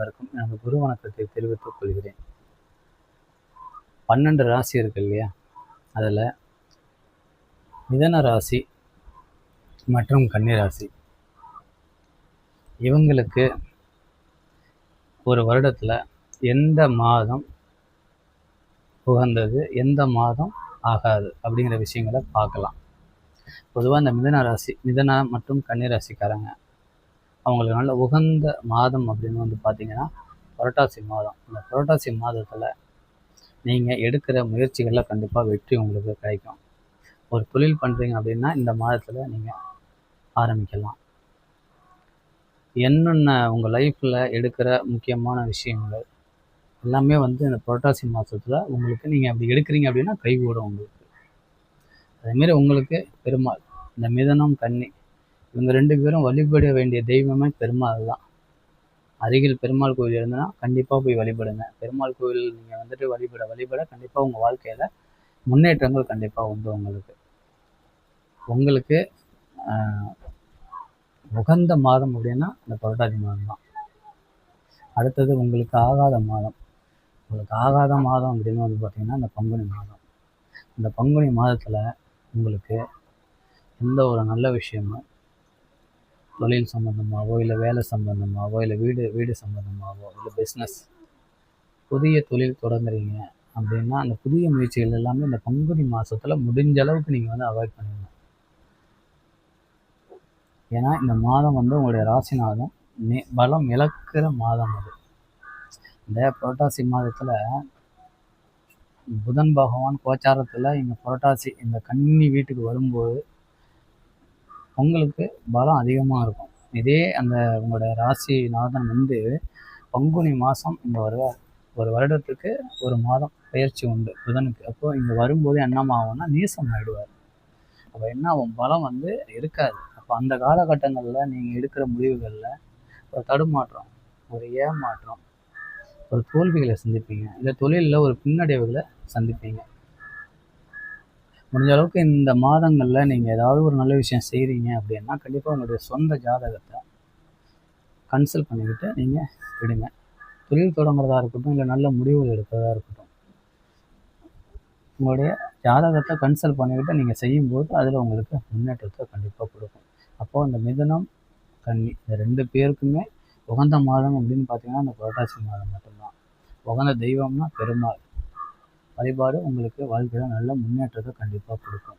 இருக்கும் எனது குரு வணக்கத்தை தெரிவித்துக் கொள்கிறேன். 12 ராசி இருக்கு இல்லையா? அதில் மிதன ராசி மற்றும் கன்னி ராசி இவங்களுக்கு ஒரு வருடத்தில் எந்த மாதம் உகந்தது, எந்த மாதம் ஆகாது அப்படிங்கிற விஷயங்களை பார்க்கலாம். பொதுவாக இந்த மிதன ராசி, மிதன மற்றும் கன்னி ராசிக்காரங்க அவங்களுக்கு நல்ல உகந்த மாதம் அப்படின்னு பார்த்தீங்கன்னா புரட்டாசி மாதம். இந்த புரட்டாசி மாதத்தில் நீங்கள் எடுக்கிற முயற்சிகளில் கண்டிப்பாக வெற்றி உங்களுக்கு கிடைக்கும். ஒரு தொழில் பண்ணுறீங்க அப்படின்னா இந்த மாதத்தில் நீங்கள் ஆரம்பிக்கலாம். என்னென்ன உங்கள் லைஃப்பில் எடுக்கிற முக்கியமான விஷயங்கள் எல்லாமே இந்த புரட்டாசி மாதத்தில் உங்களுக்கு நீங்கள் அப்படி எடுக்கிறீங்க அப்படின்னா கைகூடும் உங்களுக்கு. அதேமாரி உங்களுக்கு பெருமாள், இந்த மிதனம் கன்னி இவங்க 2 பேரும் வழிபட வேண்டிய தெய்வமே பெருமாள் தான். அருகில் பெருமாள் கோவில் இருந்ததுன்னா கண்டிப்பாக போய் வழிபடுங்க. பெருமாள் கோவில் நீங்கள் வழிபட கண்டிப்பாக உங்கள் வாழ்க்கையில் முன்னேற்றங்கள் கண்டிப்பாக உண்டு. உங்களுக்கு உகந்த மாதம் அப்படின்னா இந்த புரட்டாசி மாதம் தான். அடுத்தது உங்களுக்கு ஆகாத மாதம். உங்களுக்கு ஆகாத மாதம் அப்படின்னு பார்த்தீங்கன்னா இந்த பங்குனி மாதம். இந்த பங்குனி மாதத்தில் உங்களுக்கு எந்த ஒரு நல்ல விஷயமும் தொழில் சம்மந்தமாகவோ இல்லை வேலை சம்மந்தமாகவோ இல்லை வீடு சம்மந்தமாகவோ இல்லை பிஸ்னஸ் புதிய தொழில் தொடங்குறீங்க அப்படின்னா அந்த புதிய முயற்சிகள் எல்லாமே இந்த பங்குனி மாதத்தில் முடிஞ்ச அளவுக்கு நீங்கள் அவாய்ட் பண்ணிடணும். ஏன்னா இந்த மாதம் உங்களுடைய ராசிநாதம் பலம் இழக்கிற மாதம் அது. இந்த புரட்டாசி மாதத்தில் புதன் பகவான் கோச்சாரத்தில் இங்கே புரட்டாசி இந்த கன்னி வீட்டுக்கு வரும்போது உங்களுக்கு பலம் அதிகமாக இருக்கும். இதே அந்த உங்களுடைய ராசிநாதன் பங்குனி மாதம் இங்கே வருவார். ஒரு வருடத்துக்கு ஒரு மாதம் பயிற்சி உண்டு புதனுக்கு. அப்போ இங்கே வரும்போது என்னமாகும்னா நீசம் ஆகிடுவார். அப்போ என்ன ஆகும், பலம் இருக்காது. அப்போ அந்த காலகட்டங்களில் நீங்கள் எடுக்கிற முடிவுகளில் ஒரு தடுமாற்றம், ஒரு ஏமாற்றம், ஒரு தோல்விகளை சந்திப்பீங்க. இல்லை தொழிலில் ஒரு பின்னடைவுகளை சந்திப்பீங்க. முடிஞ்ச அளவுக்கு இந்த மாதங்களில் நீங்கள் ஏதாவது ஒரு நல்ல விஷயம் செய்கிறீங்க அப்படின்னா கண்டிப்பாக உங்களுடைய சொந்த ஜாதகத்தை கன்சல்ட் பண்ணிக்கிட்டு நீங்கள் விடுங்க. தொழில் தொடங்குறதா இருக்கட்டும், இல்லை நல்ல முடிவுகள் எடுக்கிறதா இருக்கட்டும், உங்களுடைய ஜாதகத்தை கன்சல்ட் பண்ணிக்கிட்டு நீங்கள் செய்யும்போது அதில் உங்களுக்கு முன்னேற்றத்தை கண்டிப்பாக கொடுக்கும். அப்போது அந்த மிதனம் கன்னி இந்த 2 பேருக்குமே உகந்த மாதம் அப்படின்னு பார்த்தீங்கன்னா அந்த புரட்டாசி மாதம் மட்டும்தான். உகந்த தெய்வம்னா பெருமாள் வழிபாடு உங்களுக்கு வாழ்க்கையில் நல்ல முன்னேற்றத்தை கண்டிப்பாக கொடுக்கும்.